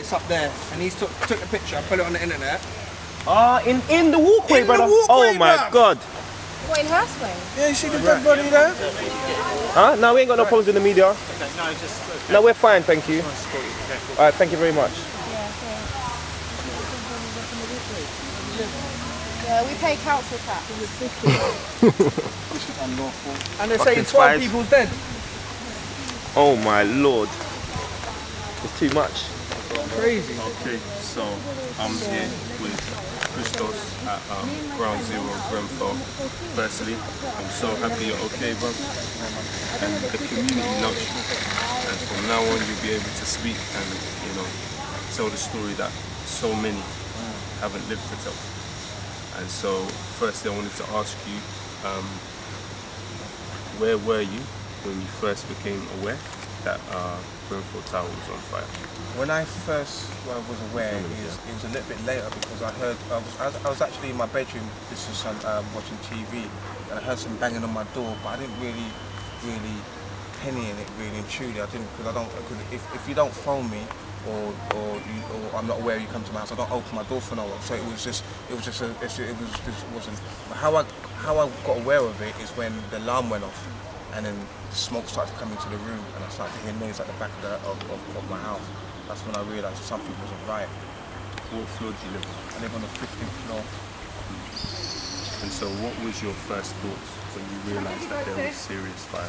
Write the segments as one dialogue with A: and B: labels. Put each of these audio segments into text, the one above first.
A: it's up there, and he's took the picture, put it on the internet.
B: Ah, in the walkway,
A: In the
B: brother.
A: walkway,
B: Oh my
A: bruv.
B: God.
C: What, in Houseway?
A: Yeah, you see the dead body there?
B: Huh? No, we ain't got no problems in the media.
D: Okay, no, just... Okay.
B: No, we're fine, thank you. All right, thank you very much.
C: Yeah, we pay council tax.
A: This is unlawful. And they're saying 12
B: spies.
A: people's dead.
B: Oh my Lord. It's too much.
A: Crazy.
D: Okay, so I'm here with Christos at Ground Zero, Grenfell. Firstly, I'm so happy you're okay, bro. And the community loves you. And from now on, you'll be able to speak and, you know, tell the story that so many haven't lived to tell. And so, firstly, I wanted to ask you, where were you when you first became aware that Grenfell Tower was on fire?
E: When I first was aware, it was a little bit later because I heard, I was actually in my bedroom, this was watching TV, and I heard some banging on my door, but I didn't really penny in it really and truly. I didn't, because if you don't phone me, or I'm not aware you come to my house, I don't open my door for no one. So it wasn't. But how I got aware of it is when the alarm went off, and then the smoke started coming to the room, and I started to hear noise at the back of my house. That's when I realised something wasn't right.
D: What floor do you live on?
E: I live on the 15th floor.
D: And so what was your first thoughts when you realised that there was serious fire?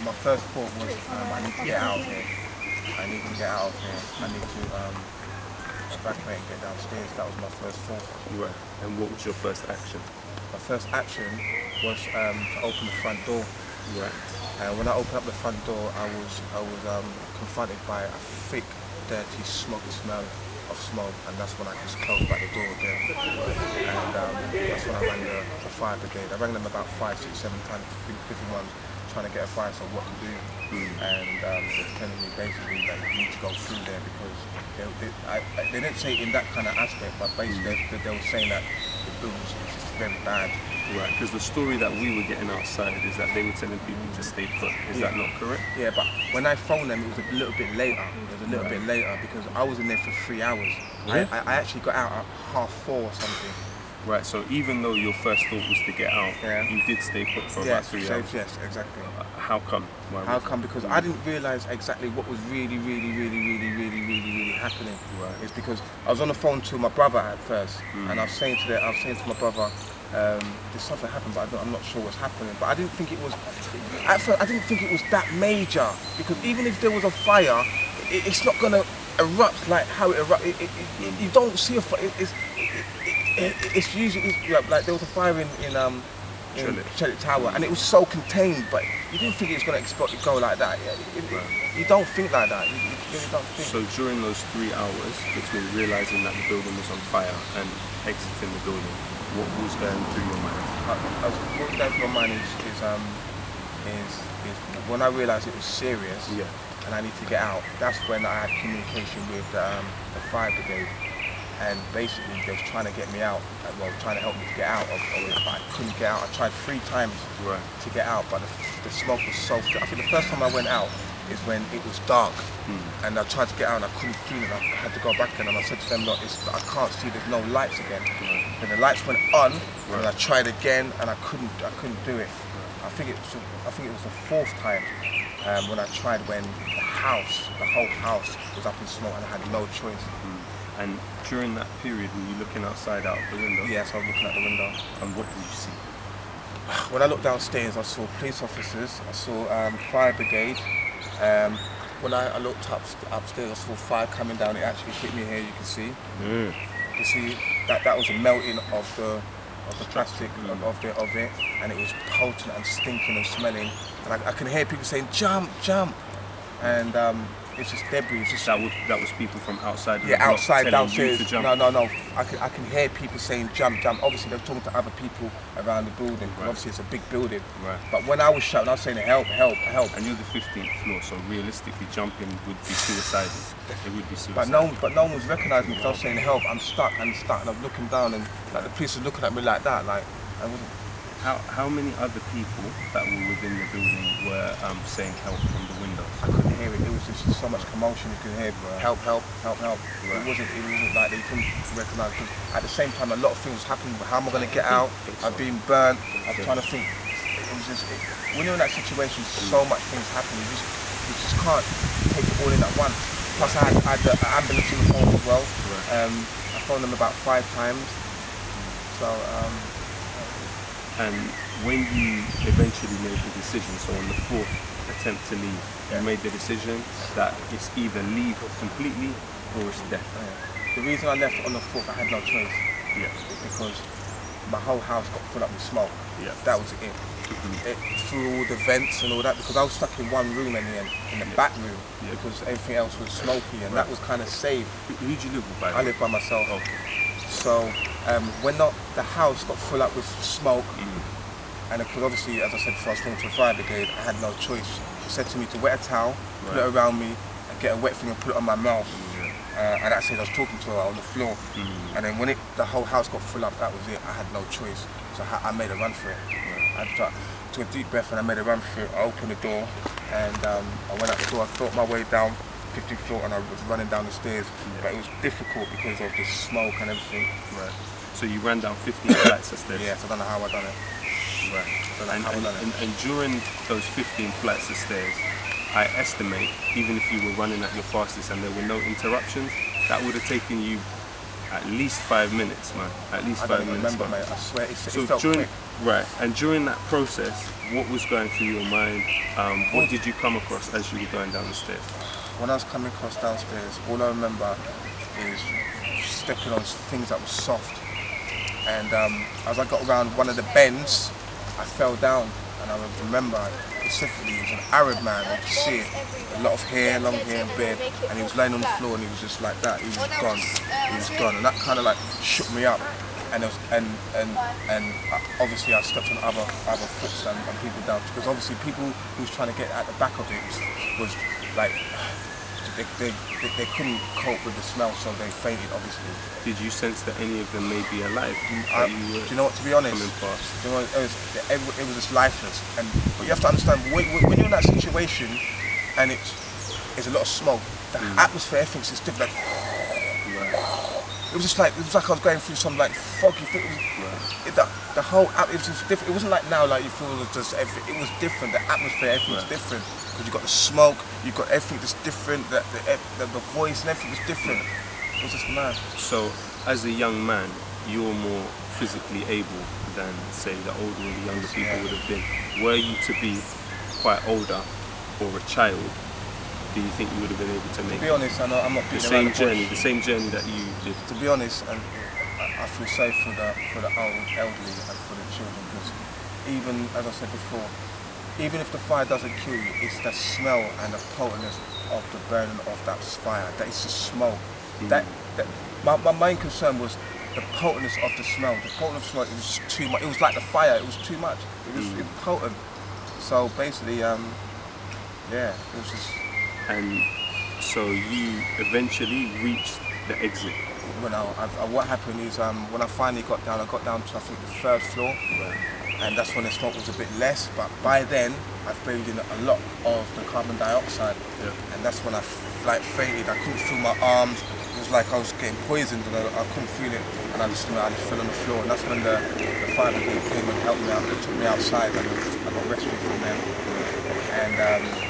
E: My first thought was, I need to get out of here. I need to get out of here. I need to evacuate and get downstairs. That was my first thought.
D: Right. And what was your first action?
E: My first action was to open the front door.
D: Right.
E: And when I opened up the front door, I was confronted by a thick, dirty, smoky smell of smoke, and that's when I just closed back the door again. And that's when I rang the fire brigade. I rang them about 5, 6, 7 times, different ones, trying to get advice on what to do. And they're telling me basically that you need to go through there because they didn't say it in that kind of aspect, but basically they were saying that the building was very bad.
D: Right, because the story that we were getting outside is that they were telling people to stay put. Is that not correct?
E: Yeah, but when I phoned them, it was a little bit later. It was a little bit later because I was in there for 3 hours.
D: Yeah.
E: I actually got out at 4:30 or something.
D: Right, so even though your first thought was to get out, you did stay put for about 3 hours?
E: Yes, exactly.
D: How come?
E: How come? Because I didn't realise exactly what was really happening.
D: Right.
E: It's because I was on the phone to my brother at first, and I was saying to my brother, there's something happened, but I'm not sure what's happening. But I didn't think it was. At first, I didn't think it was that major because even if there was a fire, it's not gonna erupt like how it erupts. You don't see a fire. It's usually like there was a fire in Grenfell Tower, and it was so contained, but you didn't think it was going to explode, go like that. You don't think like that. You really don't think.
D: So during those 3 hours between realising that the building was on fire and exiting the building, what was going through your mind?
E: What was going through my mind is when I realised it was serious and I need to get out. That's when I had communication with the fire brigade. And basically they was trying to get me out, well, trying to help me to get out of it, but I couldn't get out. I tried 3 times to get out, but the smoke was so thick. I think the first time I went out is when it was dark, and I tried to get out and I couldn't feel it. I had to go back in, and I said to them, look, I can't see, there's no lights again. Then the lights went on, and I tried again, and I couldn't do it. I think it was the 4th time when I tried, when the whole house was up in smoke, and I had no choice.
D: And during that period, were you looking outside out of the window?
E: Yes, I was looking out the window.
D: And what did you see?
E: When I looked downstairs, I saw police officers, I saw fire brigade. When I looked upstairs, I saw fire coming down. It actually hit me here, you can see. You see, that was a melting of the plastic of it, and it was potent and stinking and smelling. And I can hear people saying, jump, jump. And it's just debris. It's just
D: that was people from outside.
E: Outside downstairs. No. I can hear people saying jump, jump. Obviously they're talking to other people around the building. Right. Obviously it's a big building. Right. But when I was shouting, I was saying help, help, help.
D: And you're the 15th floor, so realistically jumping would be suicidal. It would be suicidal.
E: But no one was recognising me because I was saying help. I'm stuck, and I'm looking down, and like the police were looking at me like that. Like I wasn't.
D: How many other people that were within the building were saying help from the windows?
E: I couldn't hear it. It was just so much commotion. You could hear help, help, help, help.
D: Right.
E: It wasn't like they couldn't recognise. At the same time, a lot of things was happening. How am I going to get out? I've been burnt. I was trying to think. It was just when you're in that situation, so much things happen. You just can't take it all in at once. Plus, I had the ambulance in the phone as well.
D: Right.
E: I phoned them about 5 times. So.
D: And when you eventually made the decision, so on the 4th attempt to leave, you made the decision that it's either leave completely or it's death.
E: The reason I left on the 4th, I had no choice.
D: Yeah.
E: Because my whole house got full up with smoke.
D: Yeah.
E: That was it. It through all the vents and all that, because I was stuck in one room in the end, in the back room, because everything else was smoky, and that was kind of safe.
D: Who did you live with by
E: I lived by myself.
D: Okay.
E: So when the house got full up with smoke, and because obviously, as I said before, I was talking to the fire brigade, I had no choice. She said to me to wet a towel, put it around me, and get a wet thing and put it on my mouth. And that's it, I was talking to her on the floor. And then when the whole house got full up, that was it. I had no choice. So I made a run for it. I took a deep breath and I made a run for it. I opened the door and I went out the door. I fought my way down 50th floor and I was running down the stairs. But it was difficult because of the smoke and everything.
D: Right. So you ran down 15 flights of stairs?
E: Yes, I don't know how I done it.
D: Right. And during those 15 flights of stairs, I estimate, even if you were running at your fastest and there were no interruptions, that would have taken you at least 5 minutes, man. At least 5 minutes.
E: I remember, mate. I swear, it
D: so
E: felt quick.
D: Right, and during that process, what was going through your mind? What did you come across as you were going down the stairs?
E: When I was coming across downstairs, all I remember is stepping on things that were soft. And as I got around one of the bends, I fell down. And I remember specifically, he was an Arab man, I could see it. A lot of hair, long hair and beard, and he was laying on the floor and he was just like that. He was gone. He was gone. And that kind of like shook me up. And it was, and obviously I stepped on other foots and people down, because obviously people who was trying to get at the back of it was like, they couldn't cope with the smell, so they fainted, obviously.
D: Did you sense that any of them may be alive?
E: Do you know what, to be honest, you know, it was just lifeless. But you have to understand, when you're in that situation and it's a lot of smoke, the atmosphere, everything's just different. It was just like, I was going through some like foggy thing. The whole it was just different. It wasn't like now, like you feel just everything. It was different. The atmosphere, everything was different. Because you got the smoke, you got everything that's different. The voice and everything was different. It was just mad.
D: So, as a young man, you're more physically able than, say, the older or the younger people would have been. Were you to be quite older or a child, do you think you would have been able to make?
E: To be honest, I'm not beating
D: the same journey that you did.
E: To be honest, and I feel safe for the elderly and for the children, because even as I said before, even if the fire doesn't kill you, it's the smell and the potentness of the burning of that fire. That is the smoke. My main concern was the potentness of the smell. The potentness of the smell, it was too much. It was like the fire. It was too much. It was potent. So basically, it was just.
D: And so you eventually reached the exit.
E: What happened is when I finally got down, I got down to I think the 3rd floor, and that's when the smoke was a bit less. But by then, I'd breathed in a lot of the carbon dioxide, and that's when I fainted. I couldn't feel my arms. It was like I was getting poisoned, and I couldn't feel it, and I just fell on the floor. And that's when the fire brigade came and helped me out. They took me outside, and I got rescued from them. And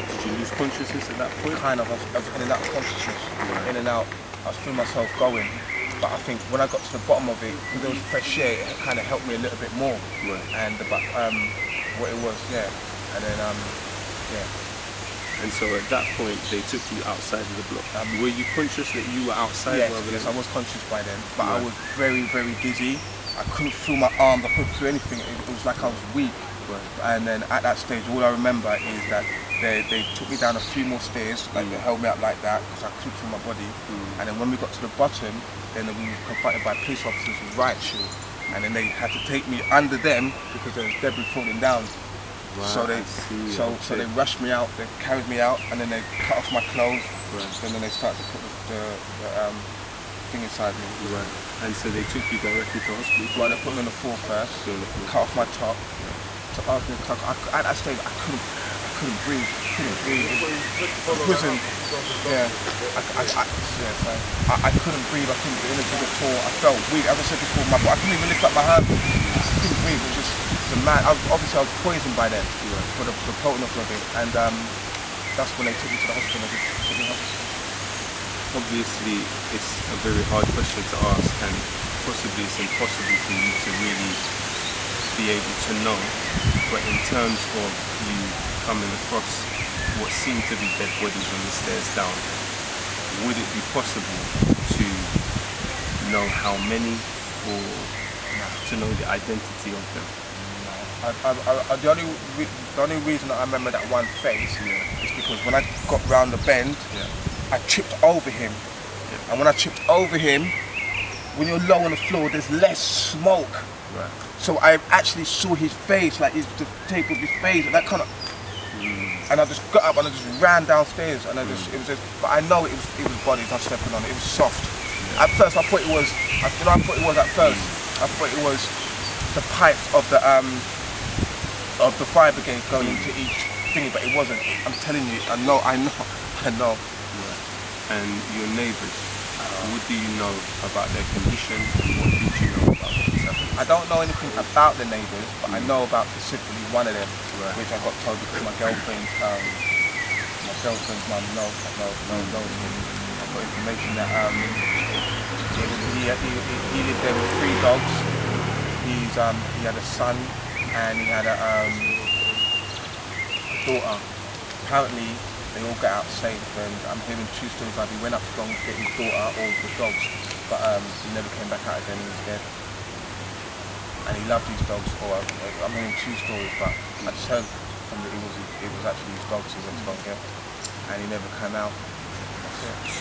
D: did you lose consciousness at that point?
E: Kind of. I was in and out of consciousness, in and out. I was feeling myself going. But I think when I got to the bottom of it, because there was fresh air, it kind of helped me a little bit more. And what it was, and then
D: And so at that point, they took you outside of the block. Were you conscious that you were outside?
E: Yes, I was conscious by then, but I was very, very dizzy. I couldn't feel my arms, I couldn't feel anything. It was like I was weak. And then at that stage, all I remember is that they took me down a few more stairs, like they held me up like that, because I couldn't feel my body. And then when we got to the bottom, then we were confronted by police officers with riot shield. And then they had to take me under them because there was debris falling down. So they rushed me out, they carried me out, and then they cut off my clothes. And then they started to put thing inside me.
D: Right. And so they took you directly to hospital?
E: Well, they put me on the floor first, cut off my top. So after the cut, at that stage, I couldn't breathe. Prison. Yeah. I couldn't breathe. I couldn't get into the floor. I felt weak. As I said before, I couldn't even lift up my hand. I couldn't breathe. It was just the man. Obviously, I was poisoned by then for the potency of it, and that's when they took me to the hospital.
D: Obviously, it's a very hard question to ask, and possibly it's impossible for you to really be able to know. But in terms of you coming across what seemed to be dead bodies on the stairs down, would it be possible to know how many, or to know the identity of them?
E: The only reason that I remember that one face is because when I got round the bend, I tripped over him. And when I tripped over him, when you're low on the floor, there's less smoke.
D: Right.
E: So I actually saw his face, like the tape of his face, and that kind of. And I just got up and I just ran downstairs, and it was just. But I know it was bodies I'm stepping on. It was soft. At first, I thought it was. I thought it was at first. I thought it was the pipes of the fire brigade going into each thingy, but it wasn't. I'm telling you, I know.
D: And your neighbours, what do you know about their condition, and what did you know about what's happened?
E: I don't know anything about the neighbours, but I know about specifically one of them, which I got told because my girlfriend's mum knows him. I got information that he lived there with 3 dogs. He had a son and he had a daughter. Apparently, they all got out safe, and I'm hearing 2 stories like he went up to go and get his daughter or the dogs, but he never came back out again. He was dead. And he loved his dogs. Or I'm hearing 2 stories, but I just heard from that it was actually his dogs he went to go and get, and he never came out.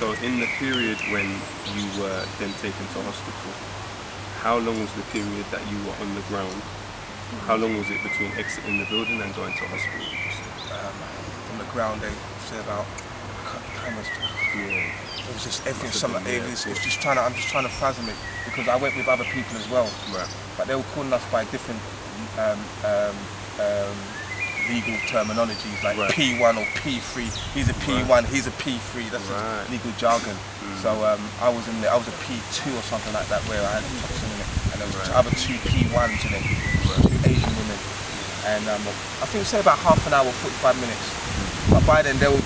D: So in the period when you were then taken to hospital, how long was the period that you were on the ground? How long was it between exiting the building and going to hospital?
E: On the ground, they say about time was. It was just everything. I'm just trying to fathom it, because I went with other people as well.
D: Right.
E: But they were calling us by different legal terminologies, like P1 or P3. He's a P1, he's a P3. That's just legal jargon. So I was in there. I was a P2 or something like that, where I had toxin in it, and there was other 2 P1s in it, 2 Asian women. And I think it said about half an hour, 45 minutes. But by then they were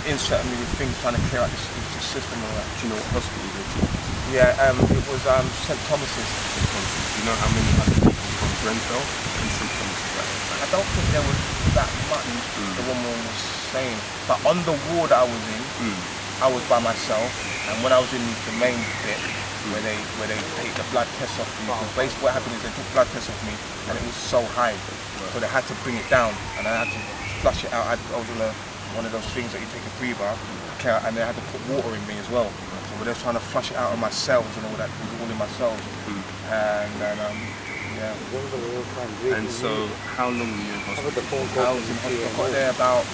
E: inserting me with things trying to clear out this system and all that.
D: Do you know what hospital they took?
E: Yeah, it was St. Thomas's.
D: Do you know how many other people from Grenfell and St. Thomas's at that time?
E: I don't think there was that much, the woman was saying. But on the ward I was in, I was by myself, and when I was in the main bit, where they take the blood test off me, because basically what happened is they took blood tests off me, and it was so high, so they had to bring it down, and I had to flush it out. I was on one of those things that you take a breather, and they had to put water in me as well. So they were trying to flush it out of my cells and all that. It was all in my cells. And then,
D: And so, how long were you in hospital?
E: I was in hospital. I got there about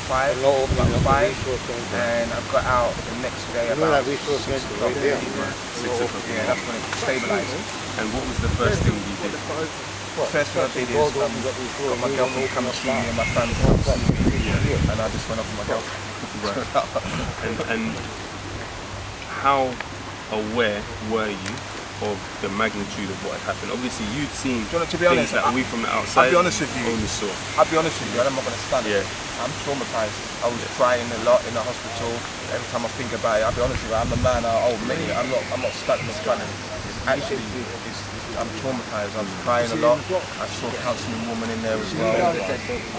E: 5, and I got out the next day about 6 o'clock.
D: 6 o'clock.
E: Yeah, that's when it stabilised.
D: And what was the first thing you did?
E: The first thing I did is got my girlfriend to come and see me, and my family to come and see me, and I just went off with my girlfriend.
D: And how aware were you of the magnitude of what had happened? Obviously, you'd seen
E: to be honest,
D: things that we from the outside
E: I'll be honest with you.
D: only saw.
E: I'll be honest with you, I'm not going to stand it. I'm traumatised. I was crying a lot in the hospital. Every time I think about it, I'll be honest with you, I'm a man, I'm not stuck in the front. Actually, I'm traumatised. I'm crying a lot. I saw a counselling woman in there as well.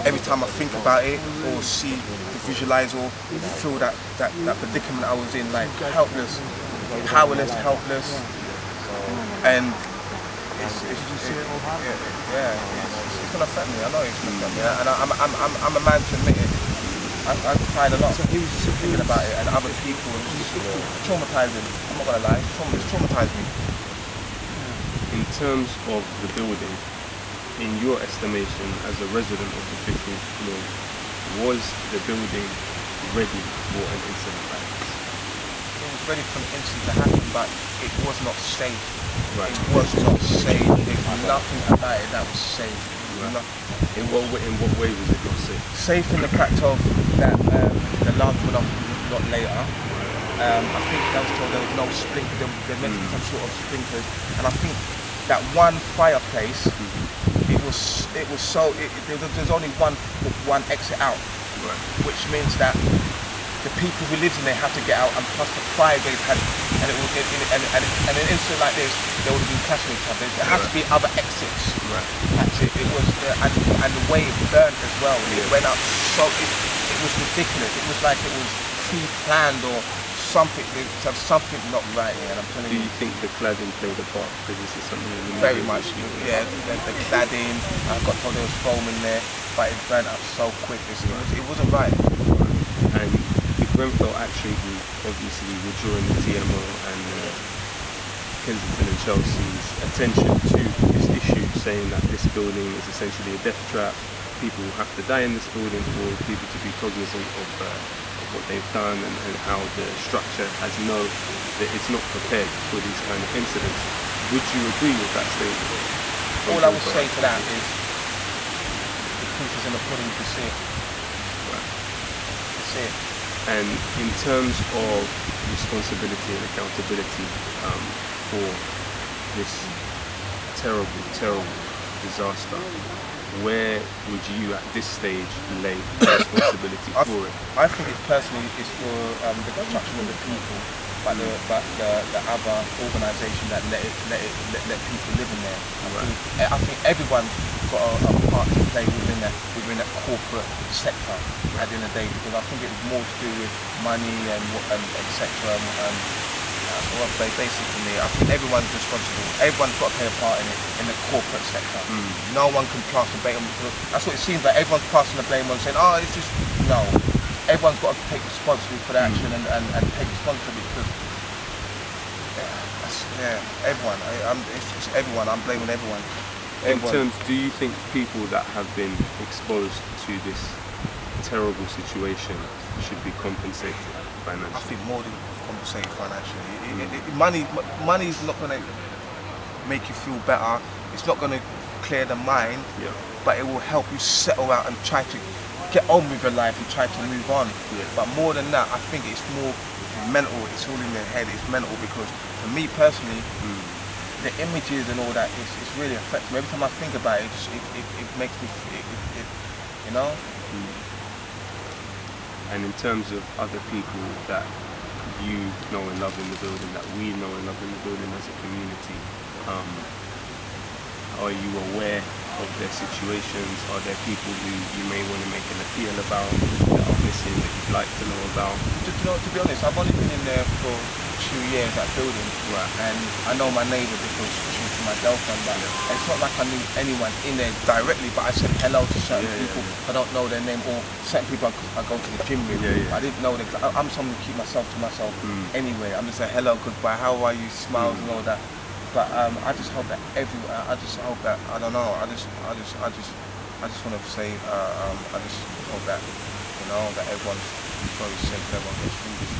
E: Every time I think about it, or see, visualise, or feel that predicament I was in, like helpless, powerless, helpless, and it's gonna affect me. I know it's gonna affect me, and I'm a man to admit it. I've cried a lot thinking about it, and other people. It's traumatising. I'm not gonna lie. It's traumatised me.
D: In terms of the building, in your estimation as a resident of the 15th floor, was the building ready for an incident like this?
E: ready for an incident to happen, but it was not safe.
D: Right.
E: It was not safe. There's nothing about it that was safe.
D: Right. In what way was it not safe?
E: Safe in the fact of that the alarm went off a lot later. I think that was told there was no sprinkler, there meant to be some sort of sprinklers, and I think that one fireplace, there's only one exit out,
D: Right.
E: which means that the people who lived in there had to get out, and plus the fire gate had, and an incident like this, they would have been clashing each other. There has to be other exits.
D: Right.
E: That's it. It was, and the way it burned as well. It went up so it was ridiculous. It was like it was pre-planned or something. There's something not right here. And I'm telling
D: Do
E: you.
D: you think the cladding played a part? Because this is something that
E: Very much. Yeah. The cladding. I got told there was foam in there, but it burned up so quick. It wasn't right.
D: And the Grenfell actually, obviously, were drawing the TMO and Kensington and Chelsea's attention to this issue, saying that this building is essentially a death trap. People will have to die in this building for people to be cognizant of what they've done and how the structure has known that it's not prepared for these kind of incidents. Would you agree with that statement?
E: All I would say to that is the proof is in the pudding. You can see it.
D: Right.
E: You can see it.
D: And in terms of responsibility and accountability for this terrible, terrible disaster, where would you at this stage lay responsibility for it?
E: I think it personally is for the construction of the people, but the other organisation that let people live in there. I think everyone's got a part to play within that corporate sector at the end of the day, because I think it was more to do with money and etc. Well, basically for me, I think everyone's responsible. Everyone's got to play a part in it, in the corporate sector. No one can pass the blame. That's what it seems like. Everyone's passing the blame on, saying, "Oh, it's just no." Everyone's got to take responsibility for the action and take responsibility because everyone. It's everyone. I'm blaming everyone.
D: In terms, do you think people that have been exposed to this terrible situation should be compensated financially?
E: I think more than compensated financially. Money is not going to make you feel better. It's not going to clear the mind, but it will help you settle out and try to get on with your life and try to move on. But more than that, I think it's more mental. It's all in your head. It's mental because for me personally, the images and all that it's really affecting me. Every time I think about it, it makes me you know.
D: And in terms of other people that you know and love in the building, that we know and love in the building as a community, are you aware of their situations? Are there people who you may want to make an appeal about, that are missing, that you'd like to know about?
E: To be honest, I've only been in there for 2 years, that building, and I know my neighbour because she's my girlfriend, but it's not like I knew anyone in there directly, but I said hello to certain people. I don't know their name, or certain people I go to the gym with. I didn't know them. I'm someone who keep myself to myself anyway. I'm just a hello, goodbye, how are you, smiles and all that. But I just hope that everyone, I just hope that, I don't know, I just want to say, I just hope that, you know, that everyone's very safe, everyone gets through this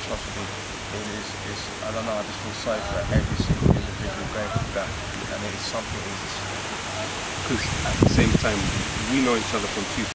E: atrocity. I don't know, I just feel sorry for every single individual going through that, and it's something.
D: Because at the same time, we know each other from two